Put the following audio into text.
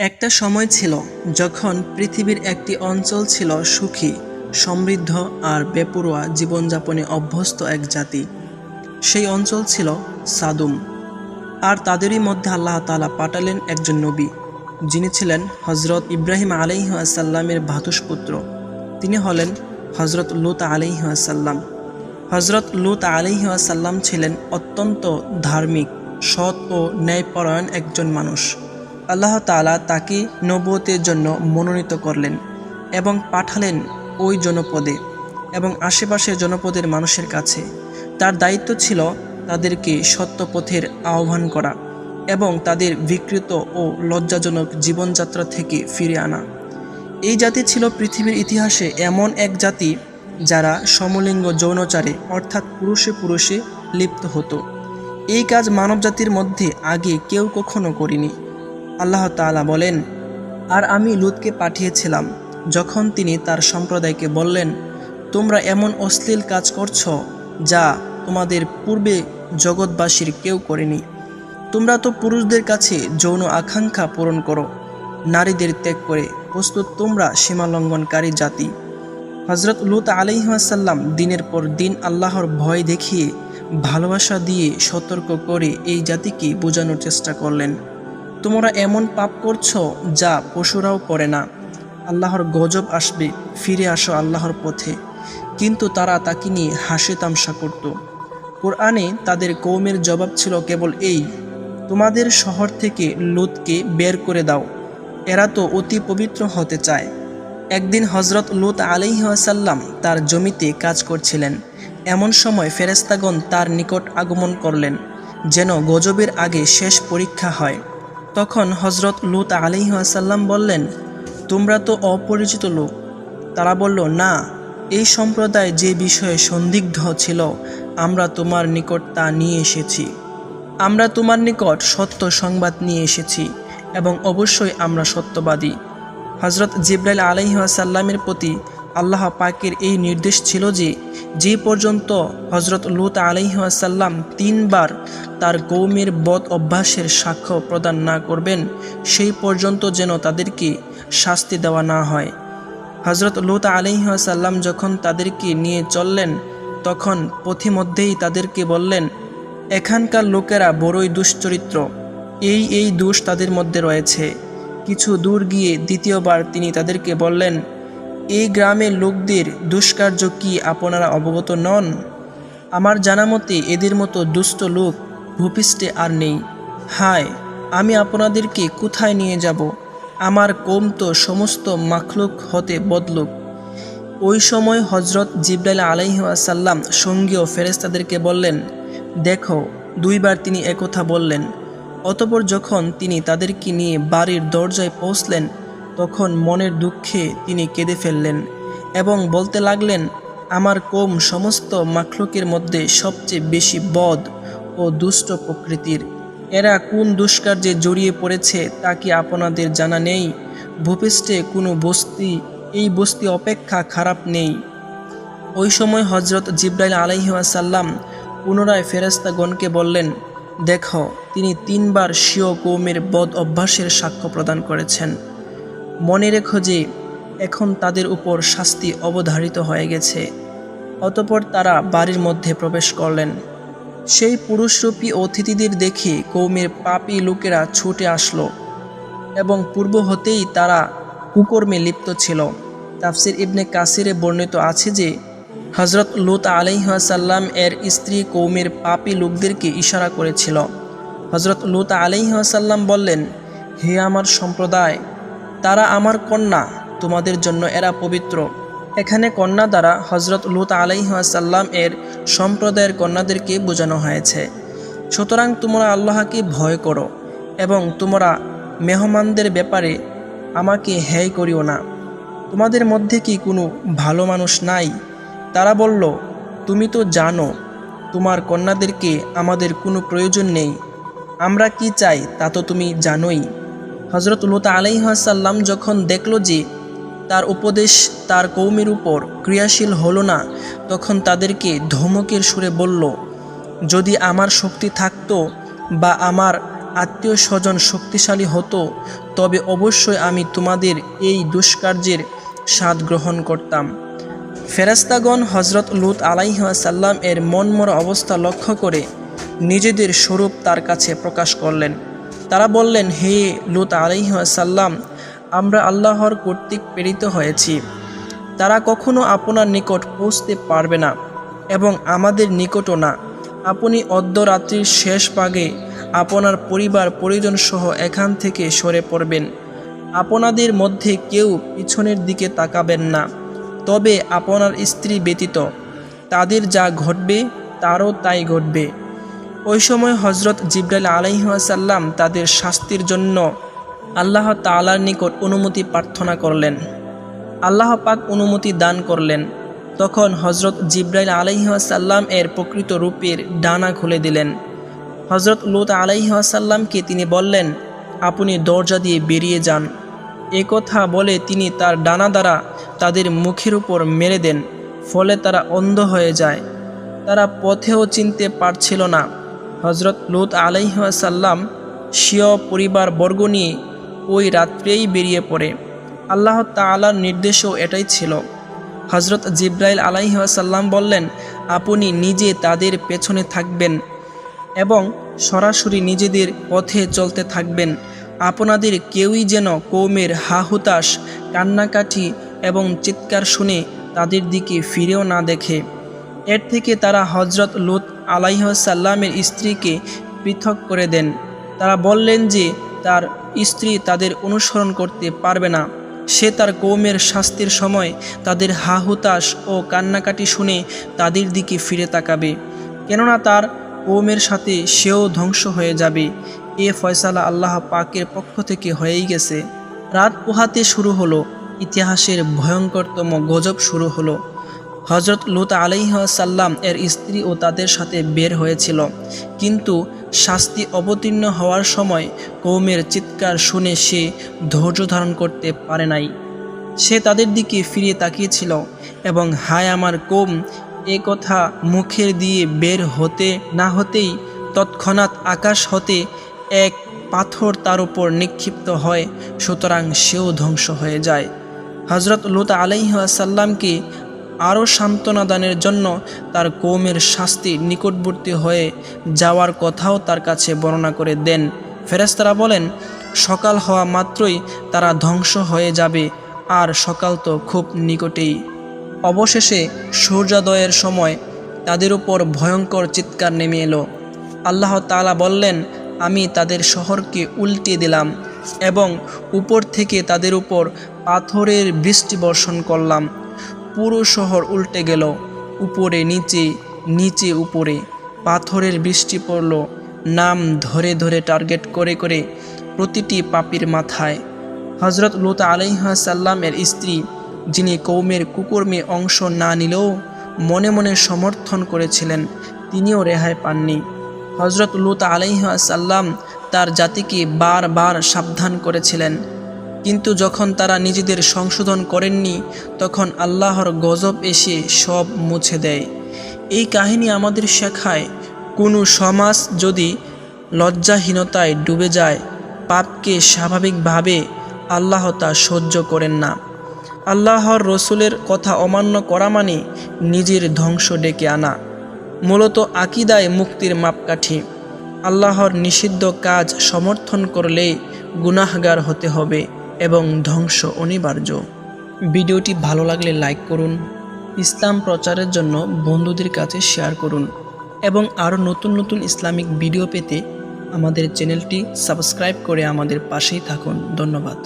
একটা সময় ছিল যখন পৃথিবীর একটি অঞ্চল ছিল সুখী, সমৃদ্ধ আর বেপরোয়া জীবনযাপনে অভ্যস্ত এক জাতি। সেই অঞ্চল ছিল সাদুম। আর তাদেরই মধ্যে আল্লাহ তাআলা পাঠালেন একজন নবী, যিনি ছিলেন হজরত ইব্রাহিম আলাইহিসসালামের ভ্রাতুষ্পুত্র। তিনি হলেন হজরত লূত আলাইহিসসালাম। হজরত লূত আলাইহিসসালাম ছিলেন অত্যন্ত ধার্মিক, সৎ ও ন্যায়পরায়ণ একজন মানুষ। আল্লাহ তাআলা তাকে নবুয়তের জন্য মনোনীত করলেন এবং পাঠালেন ওই জনপদে এবং আশেপাশের জনপদের মানুষের কাছে। তার দায়িত্ব ছিল তাদেরকে সত্য পথের আহ্বান করা এবং তাদের বিকৃত ও লজ্জাজনক জীবনযাত্রা থেকে ফিরে আনা। এই জাতি ছিল পৃথিবীর ইতিহাসে এমন এক জাতি যারা সমলিঙ্গ যৌনাচারে অর্থাৎ পুরুষে পুরুষে লিপ্ত হতো। এই কাজ মানবজাতির মধ্যে আগে কেউ কখনো করেনি। আল্লাহ তাআলা বলেন, আর আমি লূতকে পাঠিয়েছিলাম যখন তিনি তার সম্প্রদায়কে বললেন, তোমরা এমন অশ্লীল কাজ করছো যা তোমাদের পূর্বে জগৎবাসীর কেউ করেনি। তোমরা তো পুরুষদের কাছে যৌন আকাঙ্ক্ষা পূরণ করো, নারীদের ত্যাগ করে প্রস্তুত তোমরা সীমালঙ্ঘনকারী জাতি। হজরত লূত আলাইহিসসালাম দিনের পর দিন আল্লাহর ভয় দেখিয়ে, ভালোবাসা দিয়ে সতর্ক করে এই জাতিকে বোঝানোর চেষ্টা করলেন, তোমরা এমন পাপ করছো যা পশুরাও করে না। আল্লাহর গজব আসবে, ফিরে আসো আল্লাহর পথে। কিন্তু তারা তাকে নিয়ে হাসি তামসা করত। কোরআনে তাদের কওমের জবাব ছিল কেবল এই, তোমাদের শহর থেকে লূতকে বের করে দাও, এরা তো অতি পবিত্র হতে চায়। একদিন হজরত লূত আলাইহিসসালাম তার জমিতে কাজ করছিলেন। এমন সময় ফেরেশতাগণ তার নিকট আগমন করলেন, যেন গজবের আগে শেষ পরীক্ষা হয়। তখন হজরত লূত আলাইহিসসালাম বললেন, তোমরা তো অপরিচিত লোক। তারা বলল, না, এই সম্প্রদায় যে বিষয়ে সন্দিগ্ধ ছিল আমরা তোমার নিকট তা নিয়ে এসেছি। আমরা তোমার নিকট সত্য সংবাদ নিয়ে এসেছি এবং অবশ্যই আমরা সত্যবাদী। হজরত জিবরাইল আলাইহিসসালামের প্রতি আল্লাহ পাকের এই নির্দেশ ছিল যে পর্যন্ত হজরত লূত আলাইহিসসালাম 3 বার তার কওমের বদ অভ্যাসের সাক্ষ্য প্রদান না করবেন, সেই পর্যন্ত যেন তাদেরকে শাস্তি দেওয়া না হয়। হজরত লূত আলাইহিসসালাম যখন তাদেরকে নিয়ে চললেন, তখন পথিমধ্যেই তাদেরকে বললেন, এখানকার লোকেরা বড়ই দুশ্চরিত্র, এই দোষ তাদের মধ্যে রয়েছে। কিছু দূর গিয়ে দ্বিতীয়বার তিনি তাদেরকে বললেন, এই গ্রামের লোকদের দুষ্কার্য কি আপনারা অবগত নন? আমার জানা মতে এদের মতো দুষ্ট লোক ভূপৃষ্ঠে আর নেই। হায়, আমি আপনাদেরকে কোথায় নিয়ে যাব? আমার কওম তো সমস্ত মাখলুক হতে বদলুক। ওই সময় হজরত জিবরাইল আলাইহিসসালাম সঙ্গীয় ফেরেশতাদেরকে বললেন, দেখো, 2 বার তিনি একথা বললেন। অতঃপর যখন তিনি তাদেরকে নিয়ে বাড়ির দরজায় পৌঁছলেন, তখন মনের দুঃখে তিনি কেঁদে ফেললেন এবং বলতে লাগলেন, আমার কওম সমস্ত মাখলুকের মধ্যে সবচেয়ে বেশি বদ ও দুষ্ট প্রকৃতির। এরা কোন দুষ্কার্যে জড়িয়ে পড়েছে তা কি আপনাদের জানা নেই? ভূপৃষ্ঠে কোনো বস্তি এই বস্তি অপেক্ষা খারাপ নেই। ওই সময় হজরত জিবরাইল আলাইহিসসালাম পুনরায় ফেরেশতাগণকে বললেন, দেখো, তিনি 3 বার স্বীয় কওমের বদ অভ্যাসের সাক্ষ্য প্রদান করেছেন। মনে রেখো যে এখন তাদের উপর শাস্তি অবধারিত হয়ে গেছে। অতঃপর তারা বাড়ির মধ্যে প্রবেশ করলেন। সেই পুরুষরূপী অতিথিদের দেখে কওমের পাপী লোকেরা ছুটে আসলো এবং পূর্ব হতেই তারা কুকর্মে লিপ্ত ছিল। তাফসির ইবনে কাসিরে বর্ণিত আছে যে হজরত লূত আলাইহিসসালাম এর স্ত্রী কওমের পাপী লোকদেরকে ইশারা করেছিল। হজরত লূত আলাইহিসসালাম বললেন, হে আমার সম্প্রদায়, তারা আমার কন্যা, তোমাদের জন্য এরা পবিত্র। এখানে কন্যা দ্বারা হজরত লূত আলাইহিসসালাম এর সম্প্রদায়ের কন্যাদেরকে বোঝানো হয়েছে। সুতরাং তোমরা আল্লাহকে ভয় করো এবং তোমরা মেহমানদের ব্যাপারে আমাকে হেয় করিও না। তোমাদের মধ্যে কি কোনো ভালো মানুষ নাই? তারা বলল, তুমি তো জানো তোমার কন্যাদেরকে আমাদের কোনো প্রয়োজন নেই। আমরা কি চাই তা তো তুমি জানোই। হজরত লূত আলাইহিসসালাম যখন দেখল যে তার উপদেশ তার কওমের উপর ক্রিয়াশীল হলো না, তখন তাদেরকে ধমকের সুরে বলল, যদি আমার শক্তি থাকতো বা আমার আত্মীয় স্বজন শক্তিশালী হতো তবে অবশ্যই আমি তোমাদের এই দুষ্কার্যের স্বাদ গ্রহণ করতাম। ফেরেশতাগণ হযরত লূত আলাইহিস সালাম এর মনমরা অবস্থা লক্ষ্য করে নিজেদের স্বরূপ তার কাছে প্রকাশ করলেন। তারা বললেন, হে লূত আলাইহিস সালাম, আমরা আল্লাহর কর্তৃক প্রেরিত হয়েছি। তারা কখনো আপনার নিকট পৌঁছতে পারবে না এবং আমাদের নিকটও না। আপনি অর্ধরাত্রির শেষ ভাগে আপনার পরিবার পরিজন সহ এখান থেকে সরে পড়বেন। আপনাদের মধ্যে কেউ পিছনের দিকে তাকাবেন না, তবে আপনার স্ত্রী ব্যতীত। তাদের যা ঘটবে তারও তাই ঘটবে। ওই সময় হযরত জিবরাইল আলাইহিস সালাম তাদের শাস্তির জন্য আল্লাহ তাআলার নিকট অনুমতি প্রার্থনা করলেন। আল্লাহ পাক অনুমতি দান করলেন। তখন হযরত জিবরাইল আলাইহিস সালাম এর প্রকৃত রূপের ডানা খুলে দিলেন। হযরত লূত আলাইহিস সালামকে তিনি বললেন, আপনি দরজা দিয়ে বেরিয়ে যান। এ কথা বলে তিনি তার ডানা দ্বারা তাদের মুখের উপর মেরে দেন। ফলে তারা অন্ধ হয়ে যায়। তারা পথেও চিনতে পারছিল না। হযরত লূত আলাইহিস সালাম স্বীয় পরিবারবর্গ নিয়ে ওই রাত্রেই বেরিয়ে পড়ে। আল্লাহ তাআলার নির্দেশও এটাই ছিল। হযরত জিবরাইল আলাইহিস সালাম বললেন, আপনি নিজে তাদের পেছনে থাকবেন এবং সরাসরি নিজেদের পথে চলতে থাকবেন। আপনাদের কেউই যেন কওমের হাহুতাশ, কান্নাকাটি এবং চিৎকার শুনে তাদের দিকে ফিরেও না দেখে। এর থেকে তারা হযরত লূত আলাইহিস সালামের স্ত্রীকে পৃথক করে দেন। তারা বললেন যে তার স্ত্রী তাদের অনুসরণ করতে পারবে না। সে তার কওমের শাস্তির সময় তাদের হাহুতাশ ও কান্নাকাটি শুনে তাদের দিকে ফিরে তাকাবে, কেননা তার কওমের সাথে সেও ধ্বংস হয়ে যাবে। এ ফয়সালা আল্লাহ পাকের পক্ষ থেকে হয়েই গেছে। রাত পোহাতে শুরু হলো। ইতিহাসের ভয়ঙ্করতম গজব শুরু হলো। হযরত লূত আলাইহিস সালাম এর স্ত্রী ও তাদের সাথে বের হয়েছিল, কিন্তু শাস্তি অবতীর্ণ হওয়ার সময় কওমের চিৎকার শুনে সে ধৈর্য ধারণ করতে পারে নাই। সে তাদের দিকে ফিরে তাকিয়েছিল এবং হায় আমার কওম, এ কথা মুখের দিয়ে বের হতে না হতেই তৎক্ষণাৎ আকাশ হতে এক পাথর তার উপর নিক্ষিপ্ত হয়, সুতরাং সেও ধ্বংস হয়ে যায়। হযরত লূত আলাইহিস সালামকে আরও সান্ত্বনা দানের জন্য তার কওমের শাস্তি নিকটবর্তী হয়ে যাওয়ার কথাও তার কাছে বর্ণনা করে দেন। ফেরেশতারা বলেন, সকাল হওয়া মাত্রই তারা ধ্বংস হয়ে যাবে, আর সকাল তো খুব নিকটেই। অবশেষে সূর্যোদয়ের সময় তাদের উপর ভয়ঙ্কর চিৎকার নেমে এলো। আল্লাহ তাআলা বললেন, আমি তাদের শহরকে উল্টে দিলাম এবং উপর থেকে তাদের উপর পাথরের বৃষ্টি বর্ষণ করলাম। পুরো শহর উল্টে গেল, উপরে নিচে, নিচে উপরে পাথরের বৃষ্টি পড়ল, নাম ধরে ধরে টার্গেট করে করে প্রতিটি পাপীর মাথায়। হযরত লূত আলাইহিস সালামের স্ত্রী, যিনি কওমের কুকর্মে অংশ না নিলেও মনে মনে সমর্থন করেছিলেন, তিনিও রেহাই পাননি। হযরত লূত আলাইহিস সালাম তার জাতিকে বারবার সাবধান করেছিলেন, কিন্তু যখন তারা নিজেদের সংশোধন করেননি তখন আল্লাহর গজব এসে সব মুছে দেয়। এই কাহিনী আমাদের শেখায়, কোনো সমাজ যদি লজ্জাহীনতায় ডুবে যায়, পাপকে স্বাভাবিকভাবে আল্লাহ তা সহ্য করেন না। আল্লাহর রসুলের কথা অমান্য করা মানে নিজের ধ্বংস ডেকে আনা। মূলত আকীদায় মুক্তির মাপকাঠি। আল্লাহর নিষিদ্ধ কাজ সমর্থন করলে গুনাহগার হতে হবে এবং ধ্বংস অনিবার্য। ভিডিওটি ভালো লাগলে লাইক করুন, ইসলাম প্রচারের জন্য বন্ধুদের কাছে শেয়ার করুন এবং আরও নতুন নতুন ইসলামিক ভিডিও পেতে আমাদের চ্যানেলটি সাবস্ক্রাইব করে আমাদের পাশেই থাকুন। ধন্যবাদ।